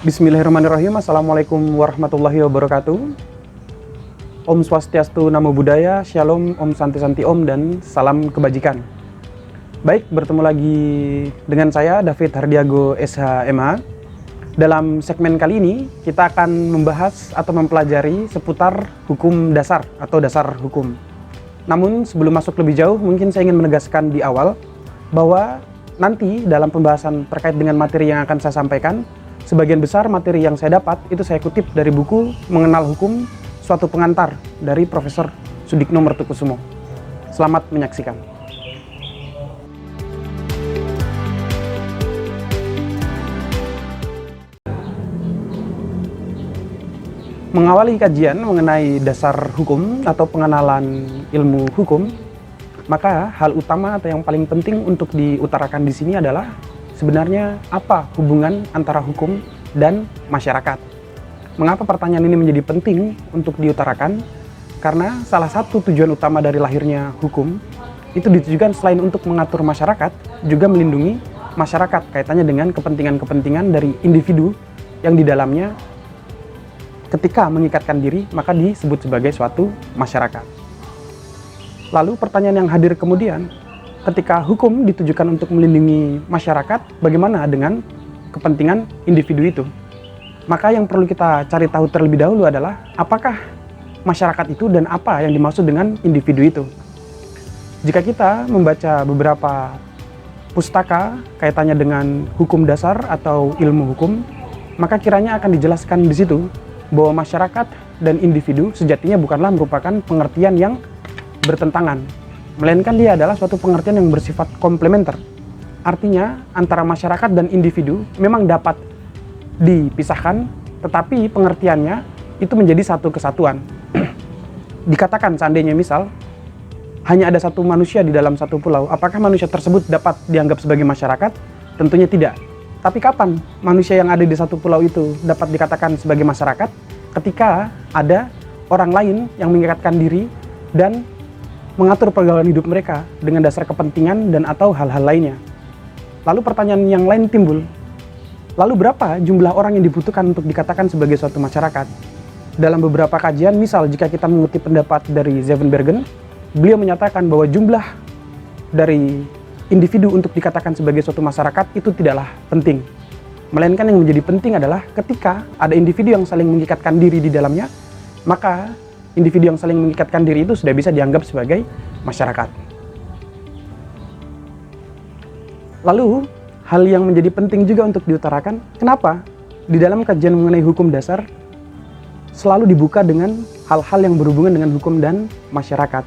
Bismillahirrahmanirrahim. Assalamualaikum warahmatullahi wabarakatuh. Om Swastiastu, Namo Buddhaya, Shalom, Om Santi Santi Om, dan salam kebajikan. Baik, bertemu lagi dengan saya David Hardiago SH.MH. Dalam segmen kali ini kita akan membahas atau mempelajari seputar hukum dasar atau dasar hukum. Namun sebelum masuk lebih jauh, mungkin saya ingin menegaskan di awal bahwa nanti dalam pembahasan terkait dengan materi yang akan saya sampaikan, sebagian besar materi yang saya dapat itu saya kutip dari buku Mengenal Hukum, Suatu Pengantar dari Profesor Sudikno Mertukusumo. Selamat menyaksikan. Mengawali kajian mengenai dasar hukum atau pengenalan ilmu hukum, maka hal utama atau yang paling penting untuk diutarakan di sini adalah sebenarnya apa hubungan antara hukum dan masyarakat? Mengapa pertanyaan ini menjadi penting untuk diutarakan? Karena salah satu tujuan utama dari lahirnya hukum itu ditujukan selain untuk mengatur masyarakat, juga melindungi masyarakat kaitannya dengan kepentingan-kepentingan dari individu yang di dalamnya ketika mengikatkan diri maka disebut sebagai suatu masyarakat. Lalu pertanyaan yang hadir kemudian, ketika hukum ditujukan untuk melindungi masyarakat, bagaimana dengan kepentingan individu itu? Maka yang perlu kita cari tahu terlebih dahulu adalah apakah masyarakat itu dan apa yang dimaksud dengan individu itu. Jika kita membaca beberapa pustaka kaitannya dengan hukum dasar atau ilmu hukum, maka kiranya akan dijelaskan di situ bahwa masyarakat dan individu sejatinya bukanlah merupakan pengertian yang bertentangan, melainkan dia adalah suatu pengertian yang bersifat komplementer. Artinya antara masyarakat dan individu memang dapat dipisahkan, tetapi pengertiannya itu menjadi satu kesatuan. Dikatakan seandainya misal hanya ada satu manusia di dalam satu pulau, apakah manusia tersebut dapat dianggap sebagai masyarakat? Tentunya tidak. Tapi kapan manusia yang ada di satu pulau itu dapat dikatakan sebagai masyarakat? Ketika ada orang lain yang mengikatkan diri dan mengatur pergaulan hidup mereka dengan dasar kepentingan dan atau hal-hal lainnya. Lalu pertanyaan yang lain timbul, lalu berapa jumlah orang yang dibutuhkan untuk dikatakan sebagai suatu masyarakat? Dalam beberapa kajian, misal jika kita mengutip pendapat dari Zevenbergen, beliau menyatakan bahwa jumlah dari individu untuk dikatakan sebagai suatu masyarakat itu tidaklah penting. Melainkan yang menjadi penting adalah ketika ada individu yang saling mengikatkan diri di dalamnya, maka individu yang saling mengikatkan diri itu sudah bisa dianggap sebagai masyarakat. Lalu, hal yang menjadi penting juga untuk diutarakan, kenapa di dalam kajian mengenai hukum dasar selalu dibuka dengan hal-hal yang berhubungan dengan hukum dan masyarakat.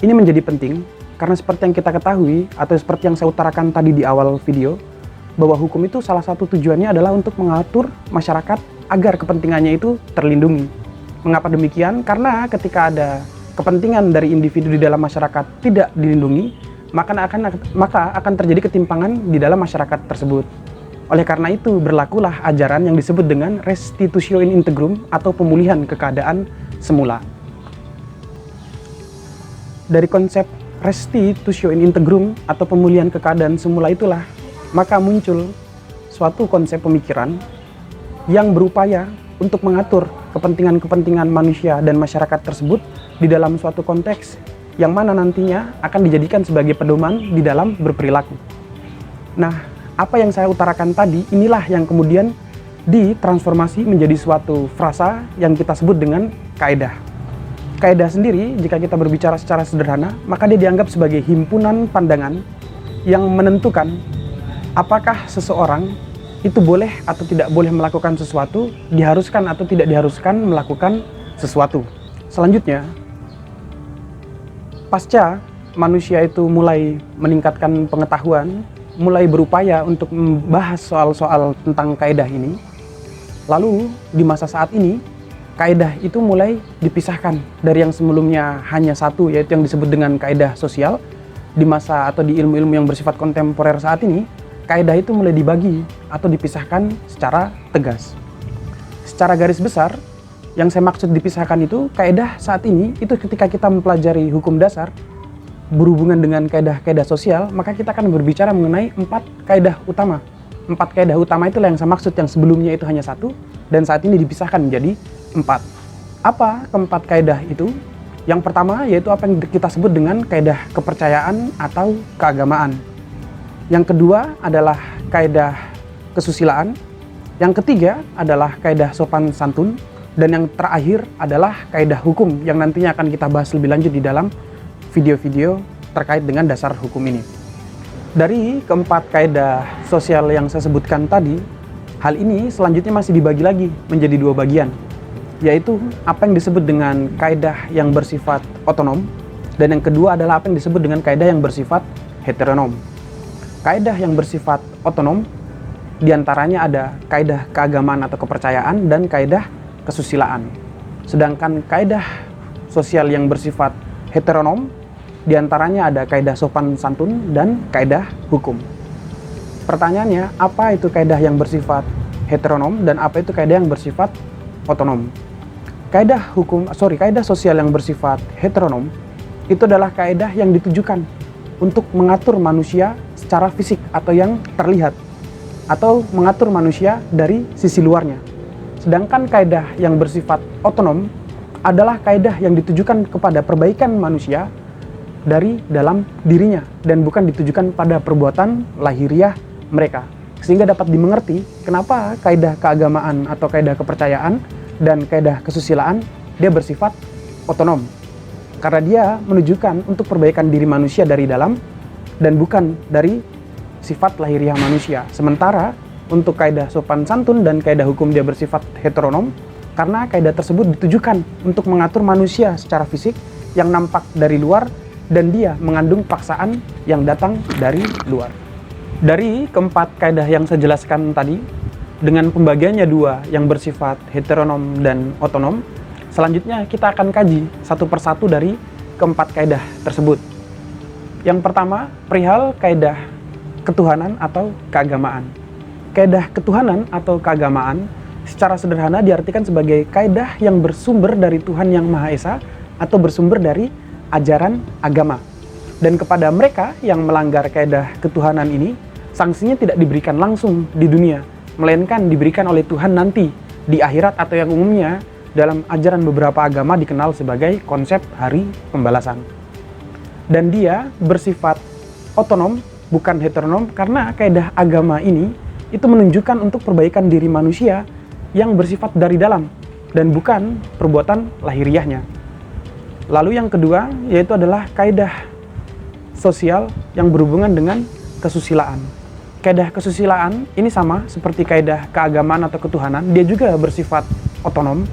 Ini menjadi penting karena seperti yang kita ketahui atau seperti yang saya utarakan tadi di awal video, bahwa hukum itu salah satu tujuannya adalah untuk mengatur masyarakat agar kepentingannya itu terlindungi. Mengapa demikian? Karena ketika ada kepentingan dari individu di dalam masyarakat tidak dilindungi, maka akan terjadi ketimpangan di dalam masyarakat tersebut. Oleh karena itu, berlakulah ajaran yang disebut dengan restitutio in integrum atau pemulihan keadaan semula. Dari konsep restitutio in integrum atau pemulihan keadaan semula itulah, maka muncul suatu konsep pemikiran yang berupaya untuk mengatur kepentingan-kepentingan manusia dan masyarakat tersebut di dalam suatu konteks yang mana nantinya akan dijadikan sebagai pedoman di dalam berperilaku. Nah, apa yang saya utarakan tadi, inilah yang kemudian ditransformasi menjadi suatu frasa yang kita sebut dengan kaedah. Kaedah sendiri, jika kita berbicara secara sederhana, maka dia dianggap sebagai himpunan pandangan yang menentukan apakah seseorang itu boleh atau tidak boleh melakukan sesuatu, diharuskan atau tidak diharuskan melakukan sesuatu. Selanjutnya, pasca manusia itu mulai meningkatkan pengetahuan, mulai berupaya untuk membahas soal-soal tentang kaedah ini, lalu di masa saat ini, kaedah itu mulai dipisahkan dari yang sebelumnya hanya satu, yaitu yang disebut dengan kaedah sosial. Di masa atau di ilmu-ilmu yang bersifat kontemporer saat ini, kaedah itu mulai dibagi atau dipisahkan secara tegas. Secara garis besar, yang saya maksud dipisahkan itu, kaedah saat ini itu ketika kita mempelajari hukum dasar berhubungan dengan kaedah-kaedah sosial, maka kita akan berbicara mengenai 4 kaedah utama 4 kaidah utama itulah yang saya maksud, yang sebelumnya itu hanya 1 dan saat ini dipisahkan menjadi 4. Apa keempat kaidah itu? Yang pertama yaitu apa yang kita sebut dengan kaidah kepercayaan atau keagamaan. Yang kedua adalah kaidah kesusilaan. Yang ketiga adalah kaidah sopan santun. Dan yang terakhir adalah kaidah hukum yang nantinya akan kita bahas lebih lanjut di dalam video-video terkait dengan dasar hukum ini. Dari keempat kaidah sosial yang saya sebutkan tadi, hal ini selanjutnya masih dibagi lagi menjadi 2 bagian, yaitu apa yang disebut dengan kaidah yang bersifat otonom, dan yang kedua adalah apa yang disebut dengan kaidah yang bersifat heteronom. Kaidah yang bersifat otonom diantaranya ada kaidah keagamaan atau kepercayaan dan kaidah kesusilaan. Sedangkan kaidah sosial yang bersifat heteronom diantaranya ada kaidah sopan santun dan kaidah hukum. Pertanyaannya, apa itu kaidah yang bersifat heteronom dan apa itu kaidah yang bersifat otonom? Kaidah sosial yang bersifat heteronom itu adalah kaidah yang ditujukan untuk mengatur manusia secara fisik atau yang terlihat, atau mengatur manusia dari sisi luarnya. Sedangkan kaidah yang bersifat otonom adalah kaidah yang ditujukan kepada perbaikan manusia dari dalam dirinya dan bukan ditujukan pada perbuatan lahiriah mereka. Sehingga dapat dimengerti kenapa kaidah keagamaan atau kaidah kepercayaan dan kaidah kesusilaan dia bersifat otonom. Karena dia menunjukkan untuk perbaikan diri manusia dari dalam dan bukan dari sifat lahiriah manusia. Sementara untuk kaidah sopan santun dan kaidah hukum dia bersifat heteronom karena kaidah tersebut ditujukan untuk mengatur manusia secara fisik yang nampak dari luar dan dia mengandung paksaan yang datang dari luar. Dari keempat kaidah yang saya jelaskan tadi, dengan pembagiannya 2 yang bersifat heteronom dan otonom, selanjutnya kita akan kaji satu persatu dari keempat kaidah tersebut. Yang pertama, perihal kaidah ketuhanan atau keagamaan. Kaidah ketuhanan atau keagamaan secara sederhana diartikan sebagai kaidah yang bersumber dari Tuhan Yang Maha Esa atau bersumber dari ajaran agama. Dan kepada mereka yang melanggar kaidah ketuhanan ini, sanksinya tidak diberikan langsung di dunia, melainkan diberikan oleh Tuhan nanti di akhirat atau yang umumnya dalam ajaran beberapa agama dikenal sebagai konsep hari pembalasan. Dan dia bersifat otonom, bukan heteronom, karena kaidah agama ini itu menunjukkan untuk perbaikan diri manusia yang bersifat dari dalam dan bukan perbuatan lahiriahnya. Lalu yang kedua yaitu adalah kaidah sosial yang berhubungan dengan kesusilaan. Kaidah kesusilaan ini sama seperti kaidah keagamaan atau ketuhanan, dia juga bersifat otonom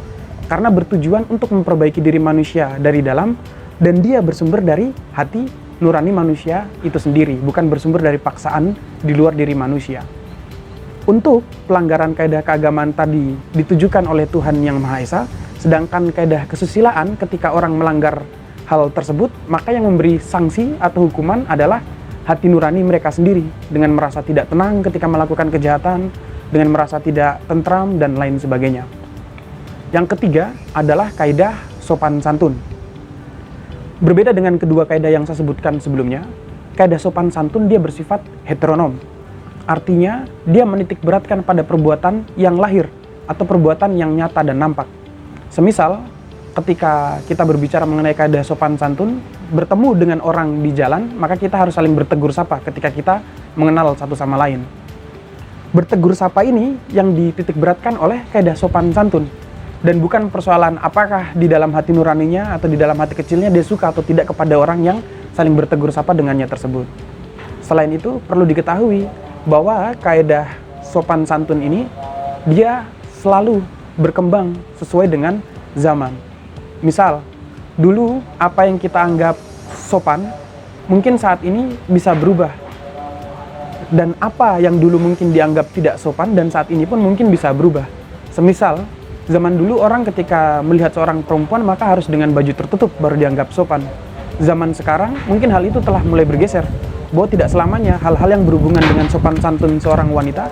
karena bertujuan untuk memperbaiki diri manusia dari dalam dan dia bersumber dari hati nurani manusia itu sendiri, bukan bersumber dari paksaan di luar diri manusia. Untuk pelanggaran kaidah keagamaan tadi ditujukan oleh Tuhan Yang Maha Esa, sedangkan kaidah kesusilaan ketika orang melanggar hal tersebut, maka yang memberi sanksi atau hukuman adalah hati nurani mereka sendiri dengan merasa tidak tenang ketika melakukan kejahatan, dengan merasa tidak tentram dan lain sebagainya. Yang ketiga adalah kaidah sopan santun. Berbeda dengan kedua kaidah yang saya sebutkan sebelumnya, kaidah sopan santun dia bersifat heteronom. Artinya, dia menitik beratkan pada perbuatan yang lahir atau perbuatan yang nyata dan nampak. Semisal, ketika kita berbicara mengenai kaidah sopan santun, bertemu dengan orang di jalan, maka kita harus saling bertegur sapa ketika kita mengenal satu sama lain. Bertegur sapa ini yang dititik beratkan oleh kaidah sopan santun. Dan bukan persoalan apakah di dalam hati nuraninya atau di dalam hati kecilnya dia suka atau tidak kepada orang yang saling bertegur sapa dengannya tersebut. Selain itu, perlu diketahui bahwa kaidah sopan santun ini dia selalu berkembang sesuai dengan zaman. Misal, dulu apa yang kita anggap sopan mungkin saat ini bisa berubah. Dan apa yang dulu mungkin dianggap tidak sopan dan saat ini pun mungkin bisa berubah. Semisal, zaman dulu orang ketika melihat seorang perempuan maka harus dengan baju tertutup baru dianggap sopan. Zaman sekarang mungkin hal itu telah mulai bergeser, bahwa tidak selamanya hal-hal yang berhubungan dengan sopan santun seorang wanita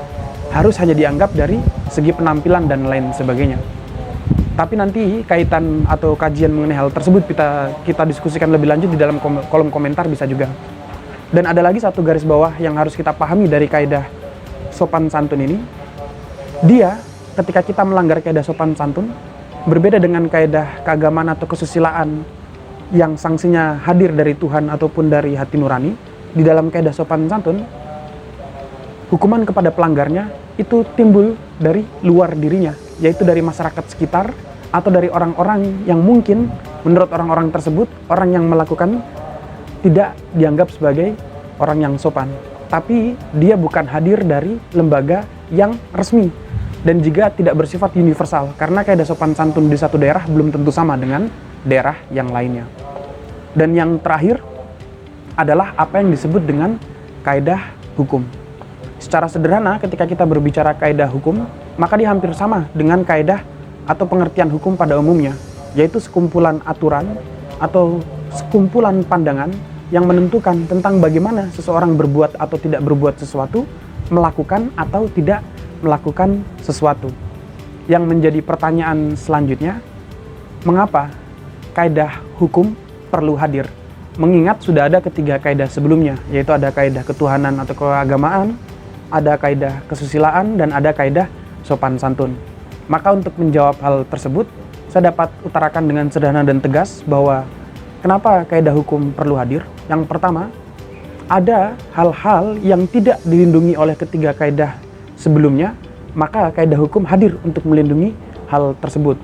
harus hanya dianggap dari segi penampilan dan lain sebagainya. Tapi nanti kaitan atau kajian mengenai hal tersebut kita diskusikan lebih lanjut di dalam kolom komentar bisa juga. Dan ada lagi satu garis bawah yang harus kita pahami dari kaidah sopan santun ini, dia ketika kita melanggar kaidah sopan santun, berbeda dengan kaidah keagamaan atau kesusilaan yang sanksinya hadir dari Tuhan ataupun dari hati nurani. Di dalam kaidah sopan santun, hukuman kepada pelanggarnya itu timbul dari luar dirinya, yaitu dari masyarakat sekitar atau dari orang-orang yang mungkin menurut orang-orang tersebut, orang yang melakukan tidak dianggap sebagai orang yang sopan. Tapi dia bukan hadir dari lembaga yang resmi dan juga tidak bersifat universal, karena kaidah sopan santun di satu daerah belum tentu sama dengan daerah yang lainnya. Dan yang terakhir adalah apa yang disebut dengan kaidah hukum. Secara sederhana, ketika kita berbicara kaidah hukum, maka dia hampir sama dengan kaidah atau pengertian hukum pada umumnya, yaitu sekumpulan aturan atau sekumpulan pandangan yang menentukan tentang bagaimana seseorang berbuat atau tidak berbuat sesuatu, melakukan atau tidak melakukan sesuatu. Yang menjadi pertanyaan selanjutnya, mengapa kaidah hukum perlu hadir? Mengingat sudah ada ketiga kaidah sebelumnya, yaitu ada kaidah ketuhanan atau keagamaan, ada kaidah kesusilaan, dan ada kaidah sopan santun. Maka untuk menjawab hal tersebut, saya dapat utarakan dengan sederhana dan tegas bahwa kenapa kaidah hukum perlu hadir. Yang pertama, ada hal-hal yang tidak dilindungi oleh ketiga kaidah sebelumnya, maka kaidah hukum hadir untuk melindungi hal tersebut.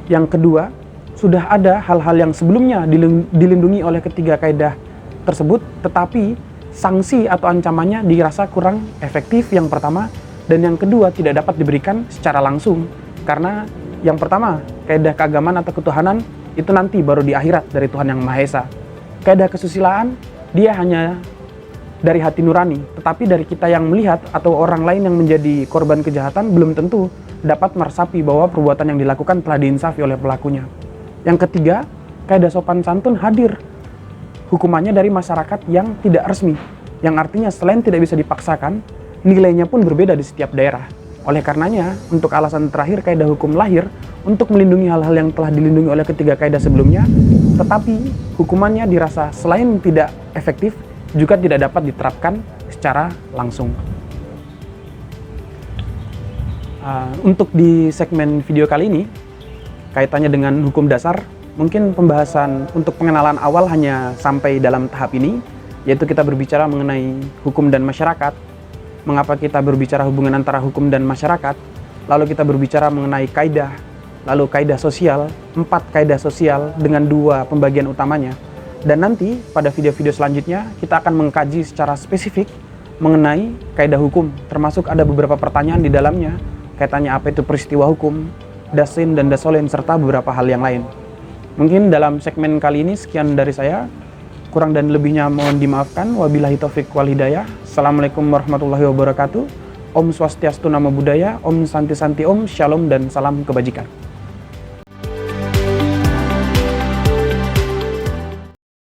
Yang kedua, sudah ada hal-hal yang sebelumnya dilindungi oleh ketiga kaidah tersebut, tetapi sanksi atau ancamannya dirasa kurang efektif, yang pertama. Dan yang kedua, tidak dapat diberikan secara langsung, karena yang pertama, kaidah keagamaan atau ketuhanan itu nanti baru di akhirat dari Tuhan Yang Maha Esa. Kaidah kesusilaan, dia hanya dari hati nurani, tetapi dari kita yang melihat atau orang lain yang menjadi korban kejahatan belum tentu dapat meresapi bahwa perbuatan yang dilakukan telah diinsafi oleh pelakunya. Yang ketiga, kaidah sopan santun hadir hukumannya dari masyarakat yang tidak resmi, yang artinya selain tidak bisa dipaksakan, nilainya pun berbeda di setiap daerah. Oleh karenanya, untuk alasan terakhir, kaidah hukum lahir untuk melindungi hal-hal yang telah dilindungi oleh ketiga kaidah sebelumnya, tetapi hukumannya dirasa selain tidak efektif, juga tidak dapat diterapkan secara langsung. Untuk di segmen video kali ini, kaitannya dengan hukum dasar, mungkin pembahasan untuk pengenalan awal hanya sampai dalam tahap ini, yaitu kita berbicara mengenai hukum dan masyarakat. Mengapa kita berbicara hubungan antara hukum dan masyarakat, lalu kita berbicara mengenai kaidah, lalu kaidah sosial, 4 kaidah sosial dengan 2 pembagian utamanya. Dan nanti pada video-video selanjutnya kita akan mengkaji secara spesifik mengenai kaidah hukum, termasuk ada beberapa pertanyaan di dalamnya, kaitannya apa itu peristiwa hukum, dasin dan dasolin, serta beberapa hal yang lain. Mungkin dalam segmen kali ini sekian dari saya. Kurang dan lebihnya mohon dimaafkan. Wabillahi taufik wal hidayah. Assalamualaikum warahmatullahi wabarakatuh. Om Swastiastu Namo Buddhaya. Om Santi Santi Om. Shalom dan salam kebajikan.